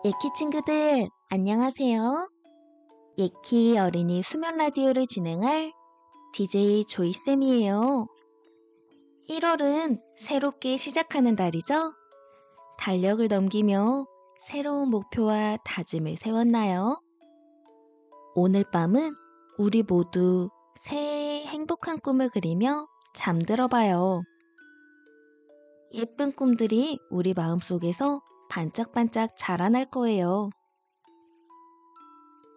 예키 친구들, 안녕하세요. 예키 어린이 수면 라디오를 진행할 DJ 조이쌤이에요. 1월은 새롭게 시작하는 달이죠? 달력을 넘기며 새로운 목표와 다짐을 세웠나요? 오늘 밤은 우리 모두 새해의 행복한 꿈을 그리며 잠들어 봐요. 예쁜 꿈들이 우리 마음속에서 반짝반짝 자라날 거예요.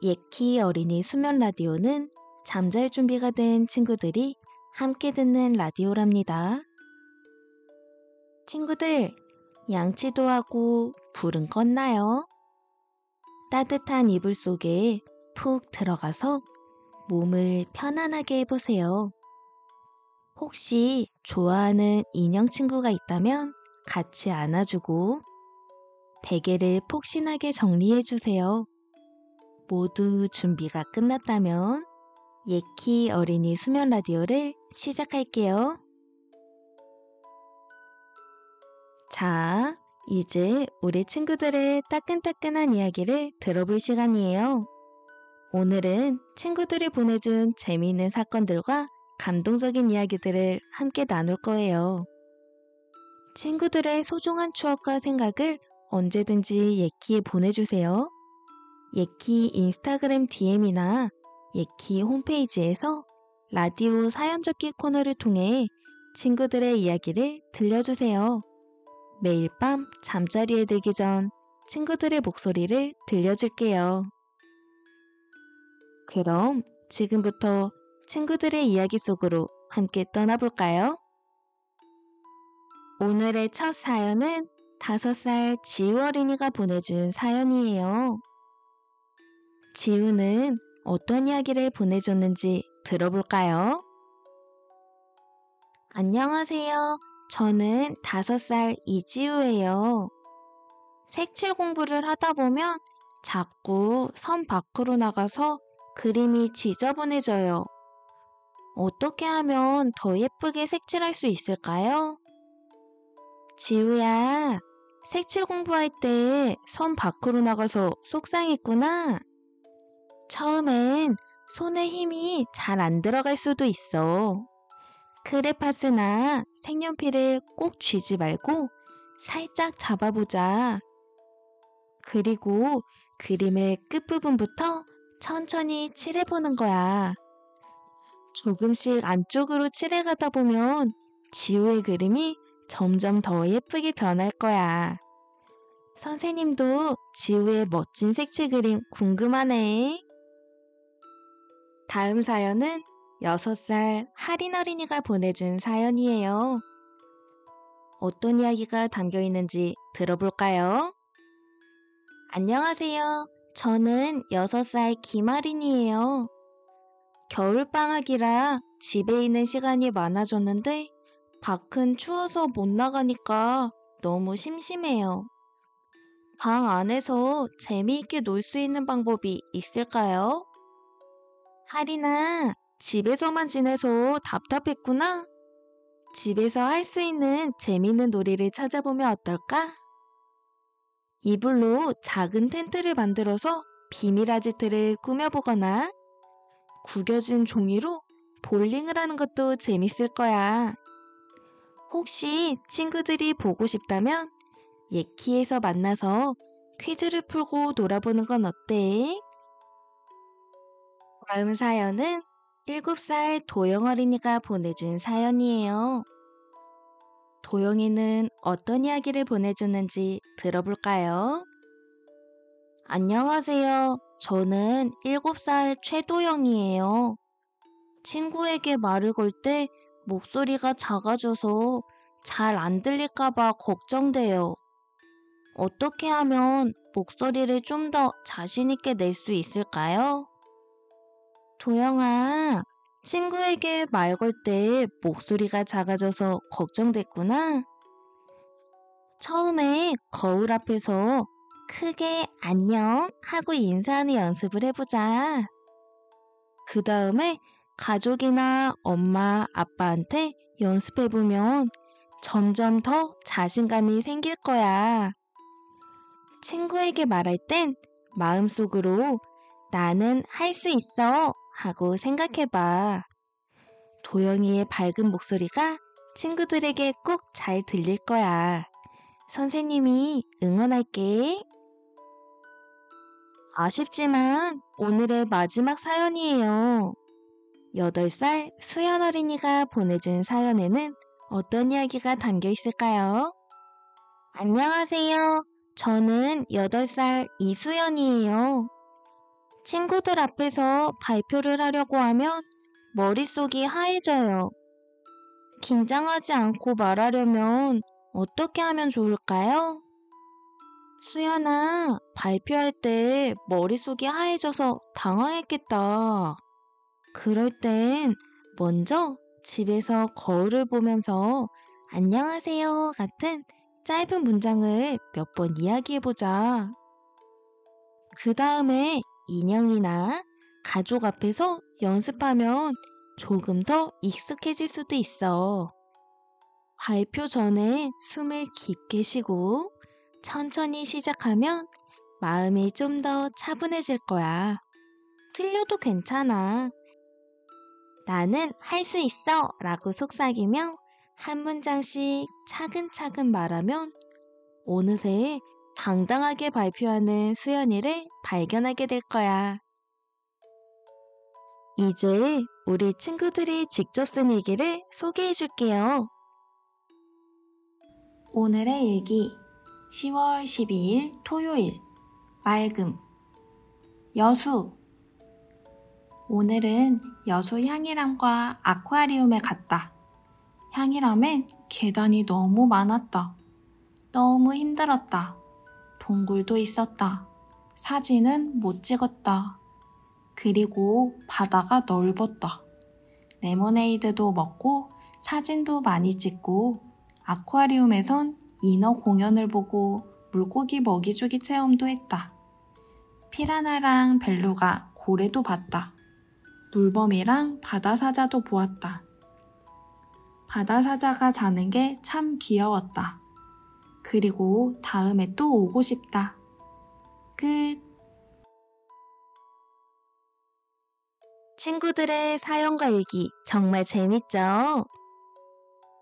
예키 어린이 수면 라디오는 잠잘 준비가 된 친구들이 함께 듣는 라디오랍니다. 친구들, 양치도 하고 불은 껐나요? 따뜻한 이불 속에 푹 들어가서 몸을 편안하게 해보세요. 혹시 좋아하는 인형 친구가 있다면 같이 안아주고 베개를 폭신하게 정리해주세요. 모두 준비가 끝났다면 예키 어린이 수면 라디오를 시작할게요. 자, 이제 우리 친구들의 따끈따끈한 이야기를 들어볼 시간이에요. 오늘은 친구들이 보내준 재미있는 사건들과 감동적인 이야기들을 함께 나눌 거예요. 친구들의 소중한 추억과 생각을 언제든지 예키에 보내주세요. 예키 인스타그램 DM이나 예키 홈페이지에서 라디오 사연 적기 코너를 통해 친구들의 이야기를 들려주세요. 매일 밤 잠자리에 들기 전 친구들의 목소리를 들려줄게요. 그럼 지금부터 친구들의 이야기 속으로 함께 떠나볼까요? 오늘의 첫 사연은 5살 지우 어린이가 보내준 사연이에요. 지우는 어떤 이야기를 보내줬는지 들어볼까요? 안녕하세요. 저는 5살 이지우예요. 색칠 공부를 하다 보면 자꾸 선 밖으로 나가서 그림이 지저분해져요. 어떻게 하면 더 예쁘게 색칠할 수 있을까요? 지우야, 색칠 공부할 때 선 밖으로 나가서 속상했구나. 처음엔 손에 힘이 잘 안 들어갈 수도 있어. 크레파스나 색연필을 꼭 쥐지 말고 살짝 잡아보자. 그리고 그림의 끝부분부터 천천히 칠해보는 거야. 조금씩 안쪽으로 칠해가다 보면 지우의 그림이 점점 더 예쁘게 변할 거야. 선생님도 지우의 멋진 색칠 그림 궁금하네. 다음 사연은 6살 하린 어린이가 보내준 사연이에요. 어떤 이야기가 담겨 있는지 들어볼까요? 안녕하세요. 저는 6살 김아린이에요. 겨울방학이라 집에 있는 시간이 많아졌는데 밖은 추워서 못 나가니까 너무 심심해요. 방 안에서 재미있게 놀 수 있는 방법이 있을까요? 하린아, 집에서만 지내서 답답했구나? 집에서 할 수 있는 재미있는 놀이를 찾아보면 어떨까? 이불로 작은 텐트를 만들어서 비밀 아지트를 꾸며보거나 구겨진 종이로 볼링을 하는 것도 재밌을 거야. 혹시 친구들이 보고 싶다면 예키에서 만나서 퀴즈를 풀고 놀아보는 건 어때? 다음 사연은 7살 도영 어린이가 보내준 사연이에요. 도영이는 어떤 이야기를 보내줬는지 들어볼까요? 안녕하세요. 저는 7살 최도영이에요. 친구에게 말을 걸 때 목소리가 작아져서 잘 안 들릴까봐 걱정돼요. 어떻게 하면 목소리를 좀 더 자신있게 낼 수 있을까요? 도영아, 친구에게 말 걸 때 목소리가 작아져서 걱정됐구나. 처음에 거울 앞에서 크게 안녕 하고 인사하는 연습을 해보자. 그 다음에 가족이나 엄마, 아빠한테 연습해보면 점점 더 자신감이 생길 거야. 친구에게 말할 땐 마음속으로 나는 할 수 있어 하고 생각해봐. 도영이의 밝은 목소리가 친구들에게 꼭 잘 들릴 거야. 선생님이 응원할게. 아쉽지만 오늘의 마지막 사연이에요. 8살 수연 어린이가 보내준 사연에는 어떤 이야기가 담겨 있을까요? 안녕하세요. 저는 8살 이수연이에요. 친구들 앞에서 발표를 하려고 하면 머릿속이 하얘져요. 긴장하지 않고 말하려면 어떻게 하면 좋을까요? 수연아, 발표할 때 머릿속이 하얘져서 당황했겠다. 그럴 땐 먼저 집에서 거울을 보면서 안녕하세요 같은 짧은 문장을 몇 번 이야기해보자. 그 다음에 인형이나 가족 앞에서 연습하면 조금 더 익숙해질 수도 있어. 발표 전에 숨을 깊게 쉬고 천천히 시작하면 마음이 좀 더 차분해질 거야. 틀려도 괜찮아. 나는 할 수 있어 라고 속삭이며 한 문장씩 차근차근 말하면 어느새 당당하게 발표하는 수연이를 발견하게 될 거야. 이제 우리 친구들이 직접 쓴 일기를 소개해 줄게요. 오늘의 일기 10월 12일 토요일 맑음 여수 오늘은 여수 향일암과 아쿠아리움에 갔다. 향일암엔 계단이 너무 많았다. 너무 힘들었다. 동굴도 있었다. 사진은 못 찍었다. 그리고 바다가 넓었다. 레모네이드도 먹고 사진도 많이 찍고 아쿠아리움에선 인어 공연을 보고 물고기 먹이주기 체험도 했다. 피라나랑 벨루가 고래도 봤다. 물범이랑 바다사자도 보았다. 바다사자가 자는 게 참 귀여웠다. 그리고 다음에 또 오고 싶다. 끝. 친구들의 사연과 일기 정말 재밌죠?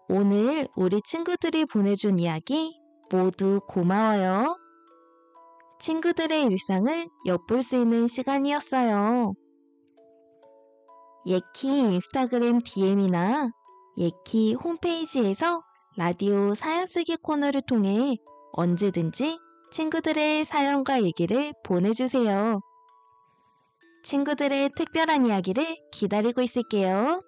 오늘 우리 친구들이 보내준 이야기 모두 고마워요. 친구들의 일상을 엿볼 수 있는 시간이었어요. 예키 인스타그램 DM이나 예키 홈페이지에서 라디오 사연 쓰기 코너를 통해 언제든지 친구들의 사연과 얘기를 보내주세요. 친구들의 특별한 이야기를 기다리고 있을게요.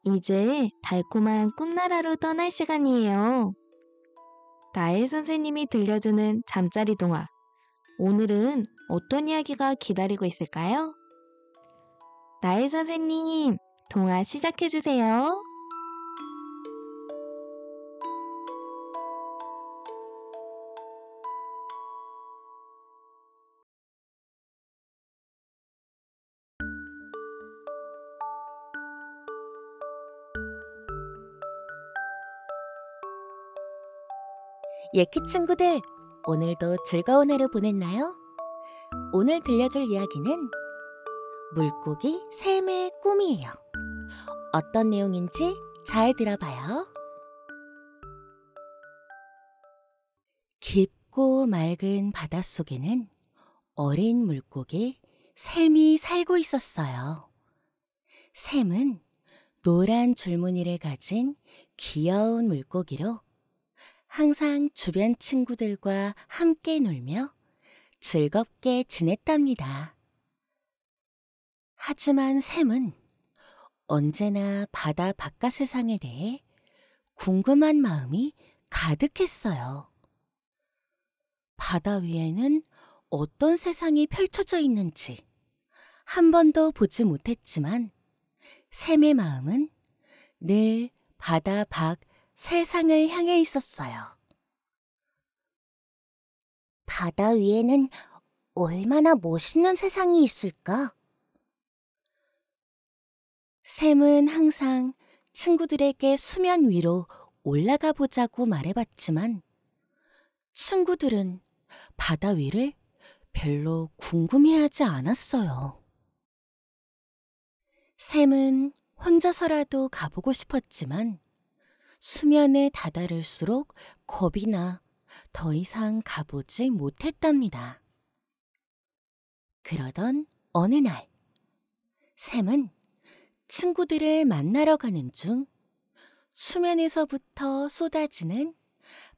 이제 달콤한 꿈나라로 떠날 시간이에요. 나의 선생님이 들려주는 잠자리 동화. 오늘은 어떤 이야기가 기다리고 있을까요? 나의 선생님, 동화 시작해주세요. 예키 친구들, 오늘도 즐거운 하루 보냈나요? 오늘 들려줄 이야기는 물고기 샘의 꿈이에요. 어떤 내용인지 잘 들어봐요. 깊고 맑은 바닷속에는 어린 물고기 샘이 살고 있었어요. 샘은 노란 줄무늬를 가진 귀여운 물고기로 항상 주변 친구들과 함께 놀며 즐겁게 지냈답니다. 하지만 샘은 언제나 바다 바깥 세상에 대해 궁금한 마음이 가득했어요. 바다 위에는 어떤 세상이 펼쳐져 있는지 한 번도 보지 못했지만 샘의 마음은 늘 바다 밖 세상을 향해 있었어요. 바다 위에는 얼마나 멋있는 세상이 있을까? 샘은 항상 친구들에게 수면 위로 올라가 보자고 말해봤지만 친구들은 바다 위를 별로 궁금해하지 않았어요. 샘은 혼자서라도 가보고 싶었지만 수면에 다다를수록 겁이 나 더 이상 가보지 못했답니다. 그러던 어느 날, 샘은 친구들을 만나러 가는 중 수면에서부터 쏟아지는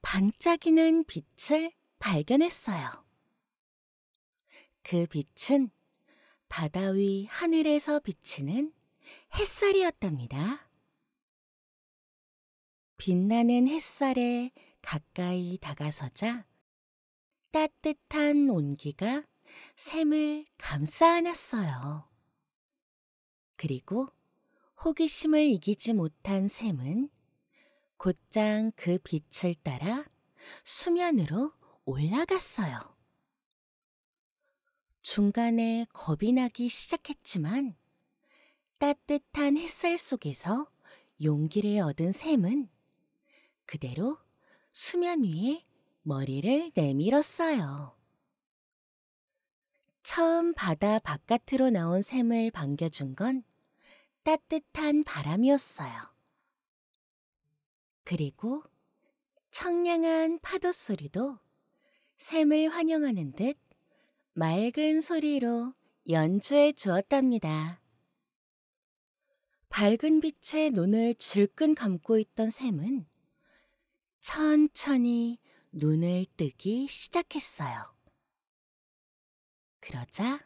반짝이는 빛을 발견했어요. 그 빛은 바다 위 하늘에서 비치는 햇살이었답니다. 빛나는 햇살에 가까이 다가서자 따뜻한 온기가 샘을 감싸 안았어요. 그리고 호기심을 이기지 못한 샘은 곧장 그 빛을 따라 수면으로 올라갔어요. 중간에 겁이 나기 시작했지만 따뜻한 햇살 속에서 용기를 얻은 샘은 그대로 수면 위에 머리를 내밀었어요. 처음 바다 바깥으로 나온 샘을 반겨준 건 따뜻한 바람이었어요. 그리고 청량한 파도 소리도 샘을 환영하는 듯 맑은 소리로 연주해 주었답니다. 밝은 빛에 눈을 질끈 감고 있던 샘은 천천히 눈을 뜨기 시작했어요. 그러자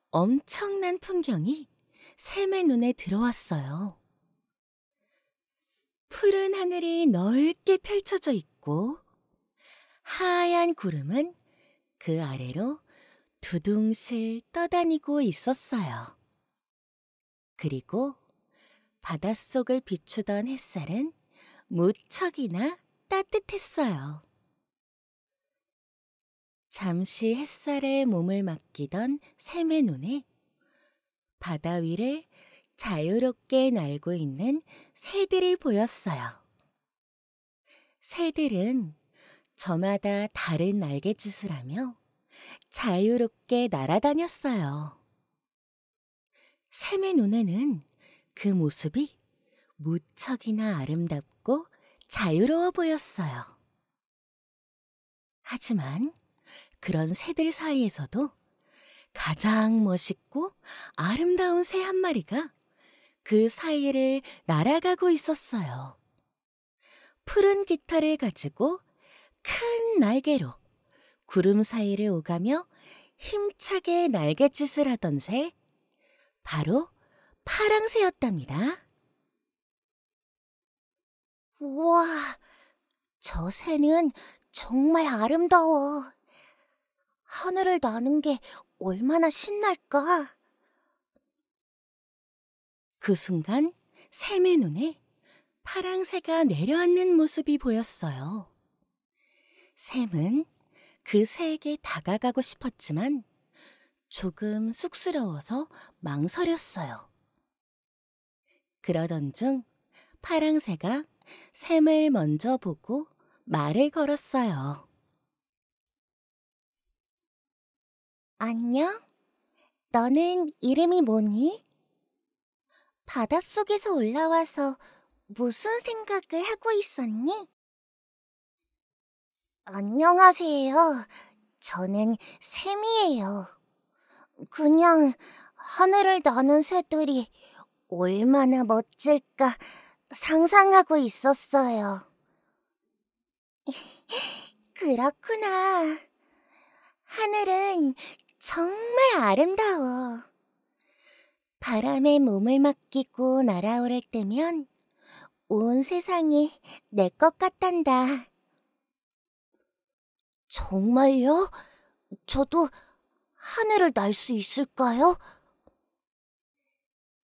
엄청난 풍경이 샘의 눈에 들어왔어요. 푸른 하늘이 넓게 펼쳐져 있고 하얀 구름은 그 아래로 두둥실 떠다니고 있었어요. 그리고 바닷속을 비추던 햇살은 무척이나 따뜻했어요. 잠시 햇살에 몸을 맡기던 샘의 눈에 바다 위를 자유롭게 날고 있는 새들이 보였어요. 새들은 저마다 다른 날갯짓을 하며 자유롭게 날아다녔어요. 샘의 눈에는 그 모습이 무척이나 아름답고 자유로워 보였어요. 하지만 그런 새들 사이에서도 가장 멋있고 아름다운 새 한 마리가 그 사이를 날아가고 있었어요. 푸른 깃털을 가지고 큰 날개로 구름 사이를 오가며 힘차게 날갯짓을 하던 새, 바로 파랑새였답니다. 우와, 저 새는 정말 아름다워. 하늘을 나는 게 얼마나 신날까? 그 순간 샘의 눈에 파랑새가 내려앉는 모습이 보였어요. 샘은 그 새에게 다가가고 싶었지만 조금 쑥스러워서 망설였어요. 그러던 중 파랑새가 샘을 먼저 보고 말을 걸었어요. 안녕? 너는 이름이 뭐니? 바닷속에서 올라와서 무슨 생각을 하고 있었니? 안녕하세요. 저는 샘이에요. 그냥 하늘을 나는 새들이 얼마나 멋질까 상상하고 있었어요. 그렇구나. 하늘은 정말 아름다워. 바람에 몸을 맡기고 날아오를 때면 온 세상이 내 것 같단다. 정말요? 저도 하늘을 날 수 있을까요?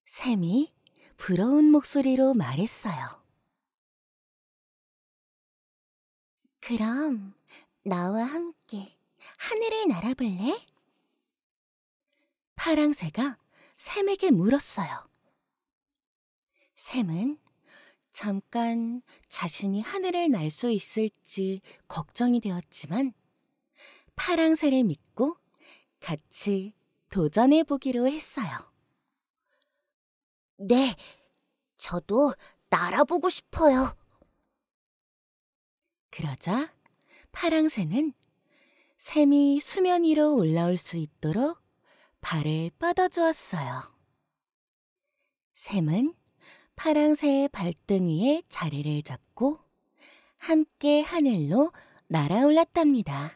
샘이 부러운 목소리로 말했어요. 그럼 나와 함께 하늘을 날아볼래? 파랑새가 샘에게 물었어요. 샘은 잠깐 자신이 하늘을 날 수 있을지 걱정이 되었지만 파랑새를 믿고 같이 도전해 보기로 했어요. 네, 저도 날아보고 싶어요. 그러자 파랑새는 샘이 수면 위로 올라올 수 있도록 발을 뻗어주었어요. 샘은 파랑새의 발등 위에 자리를 잡고 함께 하늘로 날아올랐답니다.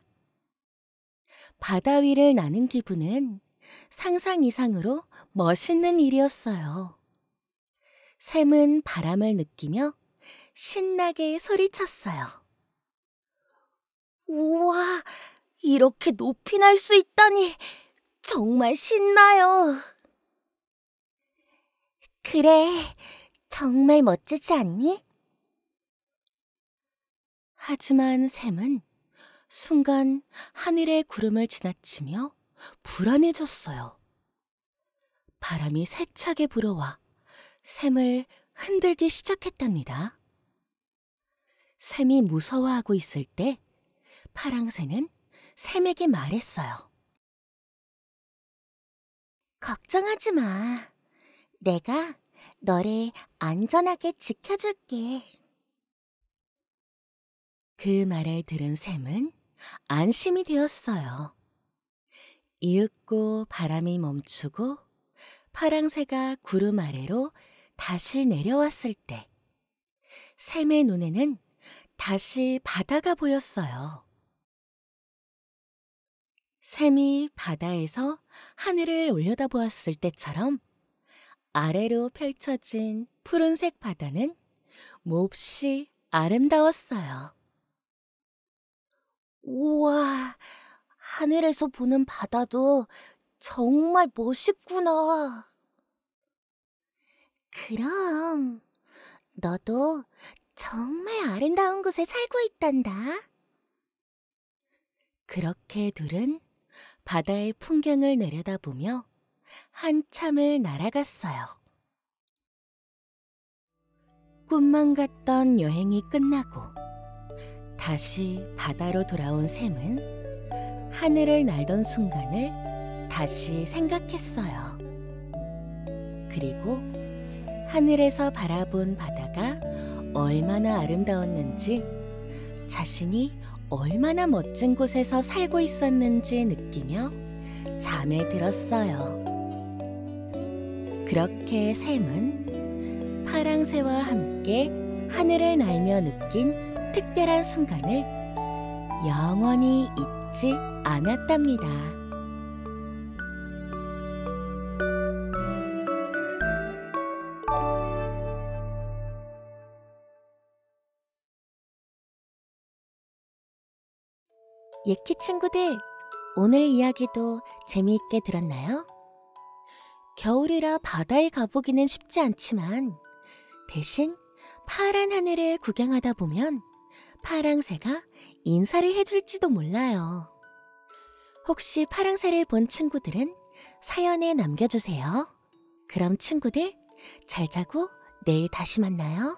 바다 위를 나는 기분은 상상 이상으로 멋있는 일이었어요. 샘은 바람을 느끼며 신나게 소리쳤어요. 우와, 이렇게 높이 날 수 있다니 정말 신나요. 그래, 정말 멋지지 않니? 하지만 샘은 순간 하늘의 구름을 지나치며 불안해졌어요. 바람이 세차게 불어와 샘을 흔들기 시작했답니다. 샘이 무서워하고 있을 때 파랑새는 샘에게 말했어요. 걱정하지 마. 내가 너를 안전하게 지켜줄게. 그 말을 들은 샘은 안심이 되었어요. 이윽고 바람이 멈추고 파랑새가 구름 아래로 다시 내려왔을 때 샘의 눈에는 다시 바다가 보였어요. 샘이 바다에서 하늘을 올려다보았을 때처럼 아래로 펼쳐진 푸른색 바다는 몹시 아름다웠어요. 우와, 하늘에서 보는 바다도 정말 멋있구나. 그럼 너도 정말 아름다운 곳에 살고 있단다. 그렇게 둘은 바다의 풍경을 내려다보며 한참을 날아갔어요. 꿈만 같던 여행이 끝나고 다시 바다로 돌아온 샘은 하늘을 날던 순간을 다시 생각했어요. 그리고 하늘에서 바라본 바다가 얼마나 아름다웠는지, 자신이 얼마나 멋진 곳에서 살고 있었는지 느끼며 잠에 들었어요. 그렇게 샘은 파랑새와 함께 하늘을 날며 느낀 특별한 순간을 영원히 잊지 않았답니다. 예키 친구들, 오늘 이야기도 재미있게 들었나요? 겨울이라 바다에 가보기는 쉽지 않지만 대신 파란 하늘을 구경하다 보면 파랑새가 인사를 해줄지도 몰라요. 혹시 파랑새를 본 친구들은 사연에 남겨주세요. 그럼 친구들, 잘 자고 내일 다시 만나요.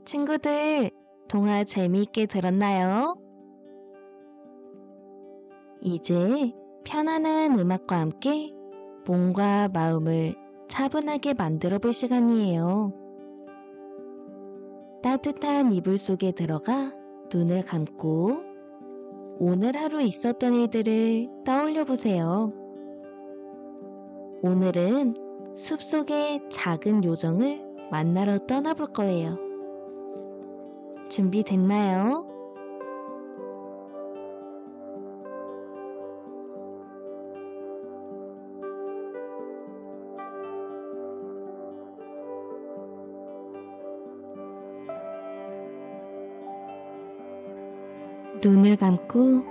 친구들, 동화 재미있게 들었나요? 이제 편안한 음악과 함께 몸과 마음을 차분하게 만들어 볼 시간이에요. 따뜻한 이불 속에 들어가 눈을 감고 오늘 하루 있었던 일들을 떠올려 보세요. 오늘은 숲속의 작은 요정을 만나러 떠나볼 거예요. 준비됐나요? 눈을 감고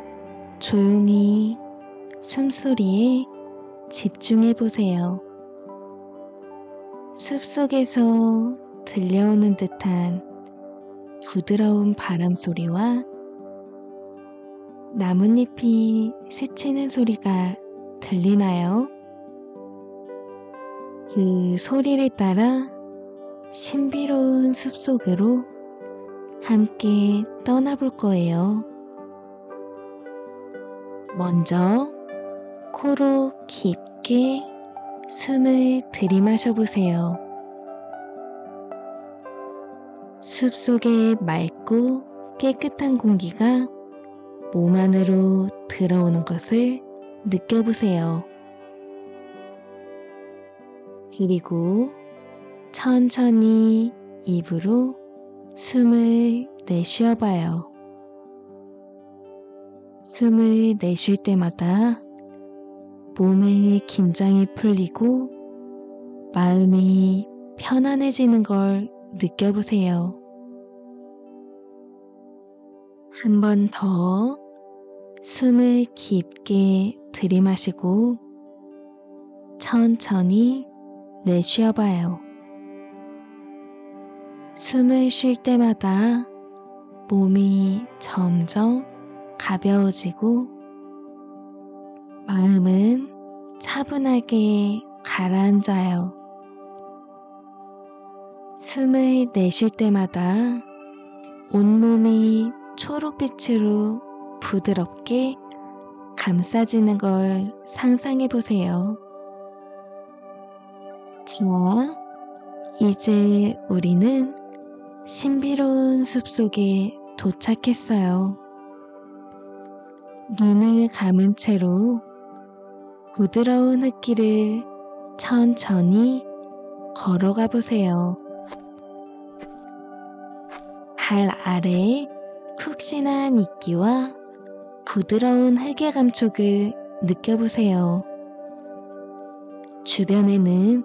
조용히 숨소리에 집중해 보세요. 숲속에서 들려오는 듯한 부드러운 바람 소리와 나뭇잎이 스치는 소리가 들리나요? 그 소리를 따라 신비로운 숲속으로 함께 떠나볼 거예요. 먼저 코로 깊게 숨을 들이마셔 보세요. 숲속의 맑고 깨끗한 공기가 몸 안으로 들어오는 것을 느껴보세요. 그리고 천천히 입으로 숨을 내쉬어 봐요. 숨을 내쉴 때마다 몸의 긴장이 풀리고 마음이 편안해지는 걸 느껴보세요. 한 번 더 숨을 깊게 들이마시고 천천히 내쉬어 봐요. 숨을 쉴 때마다 몸이 점점 가벼워지고 마음은 차분하게 가라앉아요. 숨을 내쉴 때마다 온몸이 초록빛으로 부드럽게 감싸지는 걸 상상해 보세요. 자, 이제 우리는 신비로운 숲속에 도착했어요. 눈을 감은 채로 부드러운 흙길을 천천히 걸어가 보세요. 발 아래 푹신한 이끼와 부드러운 흙의 감촉을 느껴보세요. 주변에는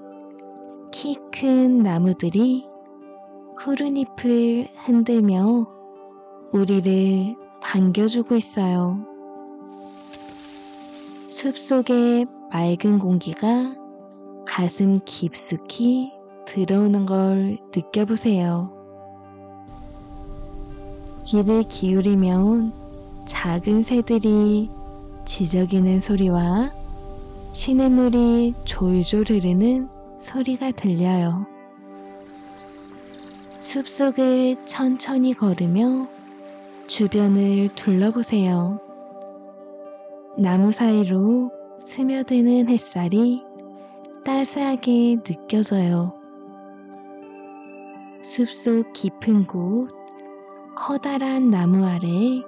키 큰 나무들이 푸른 잎을 흔들며 우리를 반겨주고 있어요. 숲속의 맑은 공기가 가슴 깊숙이 들어오는 걸 느껴보세요. 귀를 기울이면 작은 새들이 지저귀는 소리와 시냇물이 졸졸 흐르는 소리가 들려요. 숲속을 천천히 걸으며 주변을 둘러보세요. 나무 사이로 스며드는 햇살이 따스하게 느껴져요. 숲속 깊은 곳, 커다란 나무 아래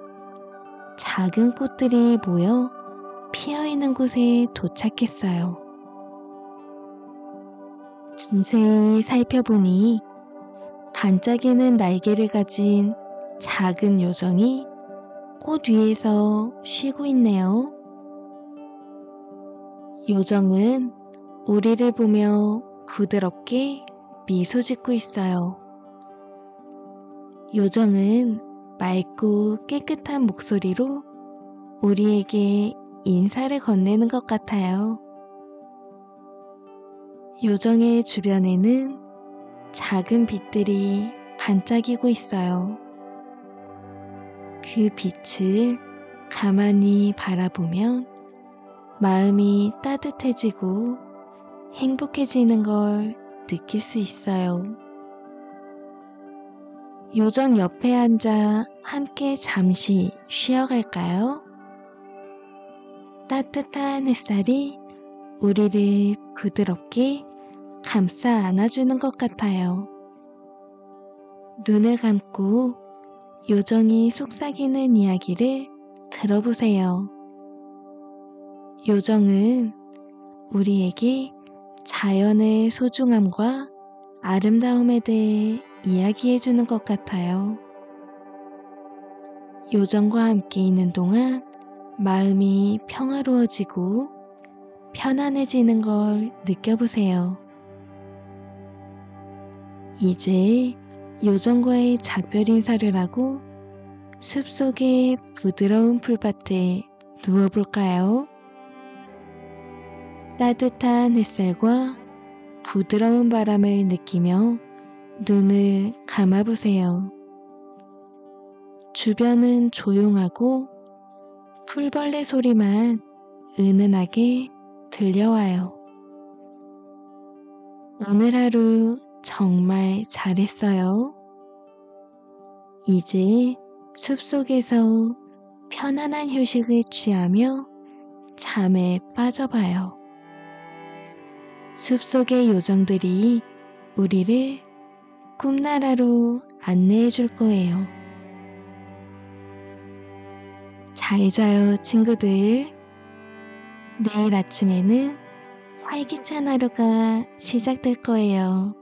작은 꽃들이 모여 피어있는 곳에 도착했어요. 자세히 살펴보니 반짝이는 날개를 가진 작은 요정이 꽃 위에서 쉬고 있네요. 요정은 우리를 보며 부드럽게 미소 짓고 있어요. 요정은 맑고 깨끗한 목소리로 우리에게 인사를 건네는 것 같아요. 요정의 주변에는 작은 빛들이 반짝이고 있어요. 그 빛을 가만히 바라보면 마음이 따뜻해지고 행복해지는 걸 느낄 수 있어요. 요정 옆에 앉아 함께 잠시 쉬어갈까요? 따뜻한 햇살이 우리를 부드럽게 감싸 안아주는 것 같아요. 눈을 감고 요정이 속삭이는 이야기를 들어보세요. 요정은 우리에게 자연의 소중함과 아름다움에 대해 이야기해주는 것 같아요. 요정과 함께 있는 동안 마음이 평화로워지고 편안해지는 걸 느껴보세요. 이제 요정과의 작별 인사를 하고 숲속의 부드러운 풀밭에 누워볼까요? 따뜻한 햇살과 부드러운 바람을 느끼며 눈을 감아보세요. 주변은 조용하고 풀벌레 소리만 은은하게 들려와요. 오늘 하루 정말 잘했어요. 이제 숲속에서 편안한 휴식을 취하며 잠에 빠져봐요. 숲속의 요정들이 우리를 꿈나라로 안내해 줄 거예요. 잘 자요, 친구들. 내일 아침에는 활기찬 하루가 시작될 거예요.